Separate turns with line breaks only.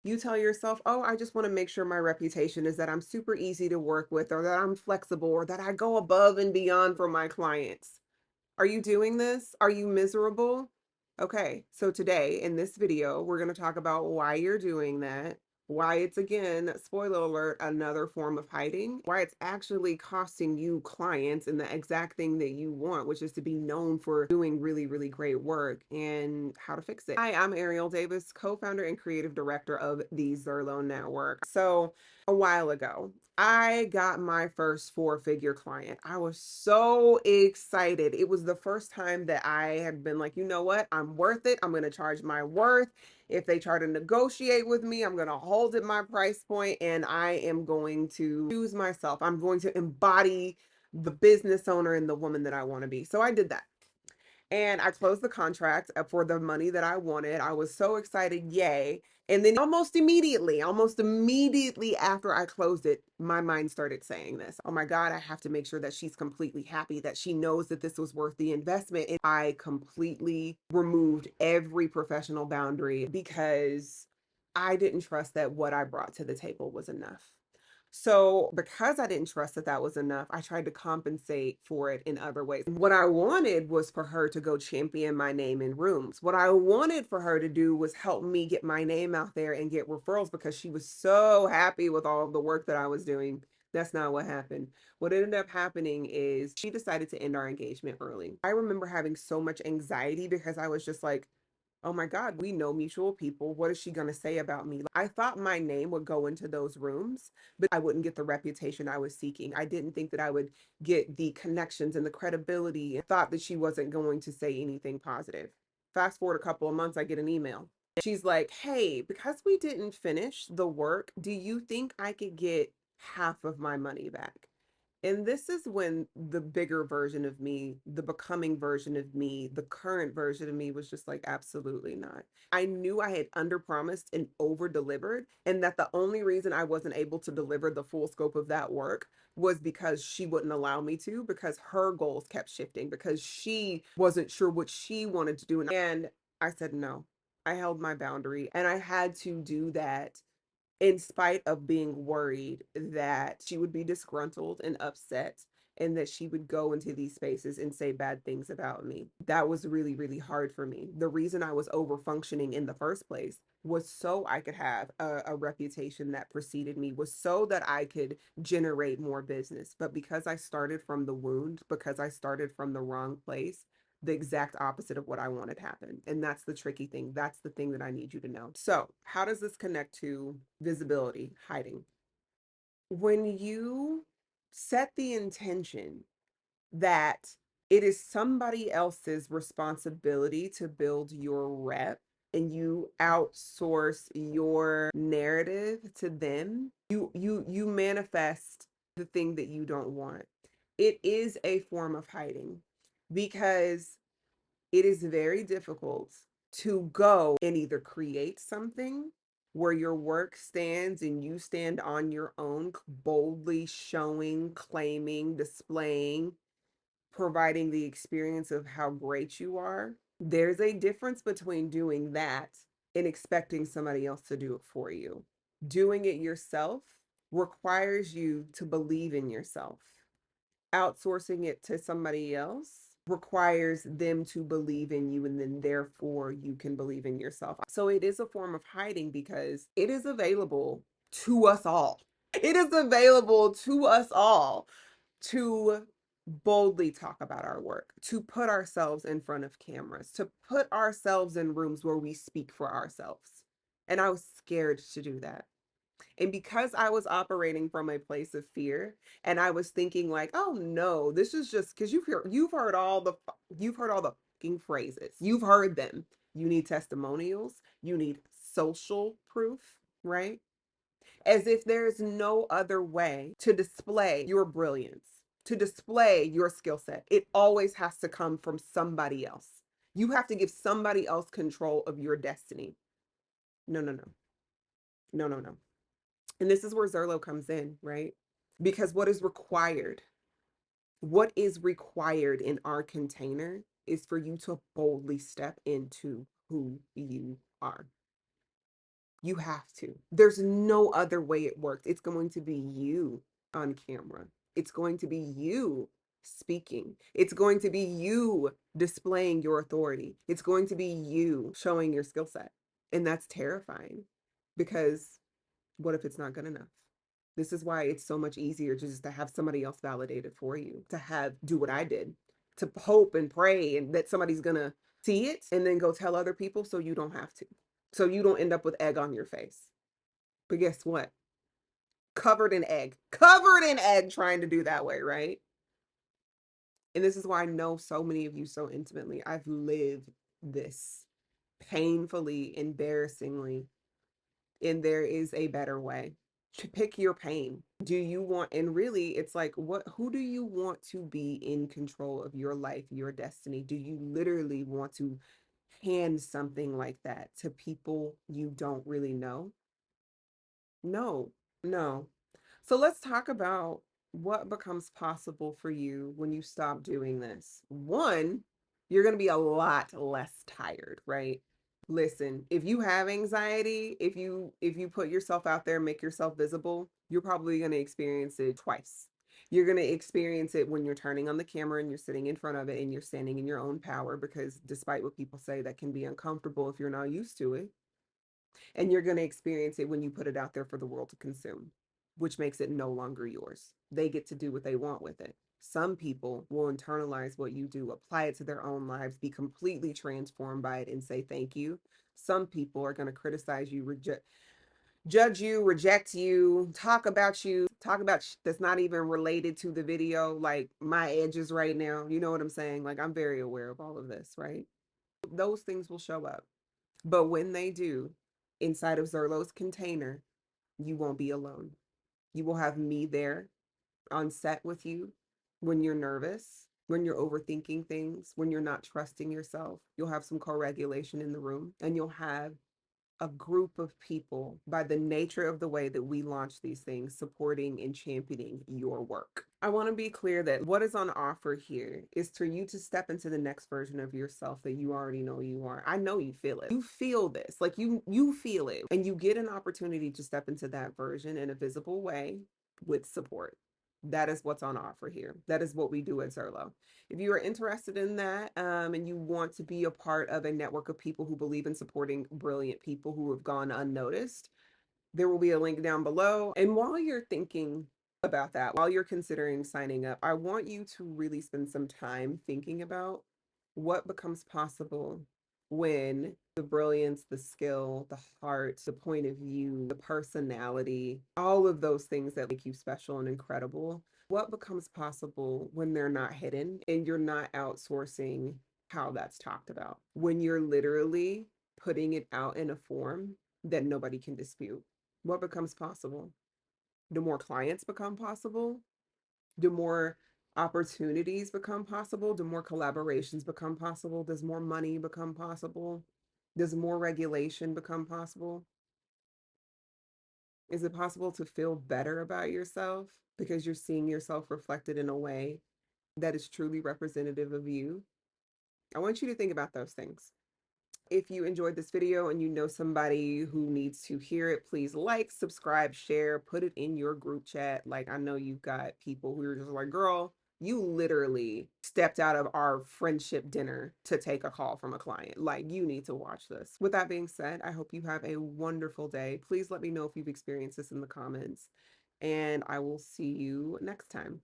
You tell yourself, oh, I just want to make sure my reputation is that I'm super easy to work with, or that I'm flexible, or that I go above and beyond for my clients. Are you doing this? Are you miserable? Okay, so today in this video, we're going to talk about why you're doing that, why it's, again, spoiler alert, another form of hiding, why it's actually costing you clients and the exact thing that you want, which is to be known for doing really, really great work, and how to fix it. Hi, I'm Ariel Davis, co-founder and creative director of the Zerlo network. So a while ago, I got my first four-figure client. I was so excited. It was the first time that I had been like, you know what? I'm worth it. I'm going to charge my worth. If they try to negotiate with me, I'm going to hold at my price point, and I am going to choose myself. I'm going to embody the business owner and the woman that I want to be. So I did that. And I closed the contract for the money that I wanted. I was so excited, yay. And then almost immediately after I closed it, my mind started saying this. Oh my God, I have to make sure that she's completely happy, that she knows that this was worth the investment. And I completely removed every professional boundary because I didn't trust that what I brought to the table was enough. So because I didn't trust that that was enough, I tried to compensate for it in other ways. What I wanted was for her to go champion my name in rooms. What I wanted for her to do was help me get my name out there and get referrals because she was so happy with all of the work that I was doing. That's not what happened. What ended up happening is she decided to end our engagement early. I remember having so much anxiety because I was just like, oh my God, we know mutual people. What is she going to say about me? I thought my name would go into those rooms, but I wouldn't get the reputation I was seeking. I didn't think that I would get the connections and the credibility. I thought that she wasn't going to say anything positive. Fast forward a couple of months, I get an email. She's like, hey, because we didn't finish the work, do you think I could get half of my money back? And this is when the bigger version of me, the becoming version of me, the current version of me was just like, absolutely not. I knew I had underpromised and over delivered, and that the only reason I wasn't able to deliver the full scope of that work was because she wouldn't allow me to, because her goals kept shifting, because she wasn't sure what she wanted to do. And I said no. I held my boundary, and I had to do that in spite of being worried that she would be disgruntled and upset, and that she would go into these spaces and say bad things about me. That was really, really hard for me. The reason I was over functioning in the first place was so I could have a reputation that preceded me, was so that I could generate more business. But because I started from the wound, because I started from the wrong place, the exact opposite of what I wanted happened. And that's the tricky thing. That's the thing that I need you to know. So, how does this connect to visibility, hiding? When you set the intention that it is somebody else's responsibility to build your rep, and you outsource your narrative to them, you manifest the thing that you don't want. It is a form of hiding because it is very difficult to go and either create something where your work stands and you stand on your own, boldly showing, claiming, displaying, providing the experience of how great you are. There's a difference between doing that and expecting somebody else to do it for you. Doing it yourself requires you to believe in yourself. Outsourcing it to somebody else requires them to believe in you, and then therefore you can believe in yourself. So it is a form of hiding because it is available to us all. It is available to us all to boldly talk about our work, to put ourselves in front of cameras, to put ourselves in rooms where we speak for ourselves. And I was scared to do that. And because I was operating from a place of fear, and I was thinking like, oh no, this is just because you've heard all the fucking phrases. You've heard them. You need testimonials, you need social proof, right? As if there's no other way to display your brilliance, to display your skill set. It always has to come from somebody else. You have to give somebody else control of your destiny. No, no, no. No, no, no. And this is where Zerlo comes in, right? Because what is required in our container is for you to boldly step into who you are. You have to. There's no other way it works. It's going to be you on camera. It's going to be you speaking. It's going to be you displaying your authority. It's going to be you showing your skill set. And that's terrifying because what if it's not good enough? This is why it's so much easier just to have somebody else validate it for you, to have do what I did, to hope and pray and that somebody's gonna see it and then go tell other people so you don't have to. So you don't end up with egg on your face. But guess what? Covered in egg trying to do that way, right? And this is why I know so many of you so intimately. I've lived this painfully, embarrassingly, and there is a better way. Pick your pain. Do you want, and really it's like, who do you want to be in control of your life, your destiny? Do you literally want to hand something like that to people you don't really know? No, no. So let's talk about what becomes possible for you when you stop doing this. One, you're going to be a lot less tired, right? Listen, if you have anxiety, if you put yourself out there, make yourself visible, you're probably going to experience it twice. You're going to experience it when you're turning on the camera and you're sitting in front of it and you're standing in your own power because despite what people say, that can be uncomfortable if you're not used to it. And you're going to experience it when you put it out there for the world to consume, which makes it no longer yours. They get to do what they want with it. Some people will internalize what you do, apply it to their own lives, be completely transformed by it, and say thank you. Some people are going to criticize you, judge you, reject you, talk about that's not even related to the video, like my edges right now. You know what I'm saying? Like, I'm very aware of all of this, right? Those things will show up. But when they do, inside of Zerlo's container, you won't be alone. You will have me there on set with you when you're nervous, when you're overthinking things, when you're not trusting yourself. You'll have some co-regulation in the room, and you'll have a group of people by the nature of the way that we launch these things, supporting and championing your work. I want to be clear that what is on offer here is for you to step into the next version of yourself that you already know you are. I know you feel it. You feel this, like you feel it, and you get an opportunity to step into that version in a visible way with support. That is what's on offer here. That is what we do at Zerlo. If you are interested in that and you want to be a part of a network of people who believe in supporting brilliant people who have gone unnoticed, there will be a link down below. And while you're thinking about that, while you're considering signing up, I want you to really spend some time thinking about what becomes possible when the brilliance, the skill, the heart, the point of view, the personality, all of those things that make you special and incredible, what becomes possible when they're not hidden and you're not outsourcing how that's talked about, when you're literally putting it out in a form that nobody can dispute. What becomes possible? Do more clients become possible? Do more opportunities become possible? Do more collaborations become possible? Does more money become possible? Does more regulation become possible? Is it possible to feel better about yourself because you're seeing yourself reflected in a way that is truly representative of you? I want you to think about those things. If you enjoyed this video and you know somebody who needs to hear it, please like, subscribe, share, put it in your group chat. Like, I know you've got people who are just like, girl, you literally stepped out of our friendship dinner to take a call from a client. Like, you need to watch this. With that being said, I hope you have a wonderful day. Please let me know if you've experienced this in the comments, and I will see you next time.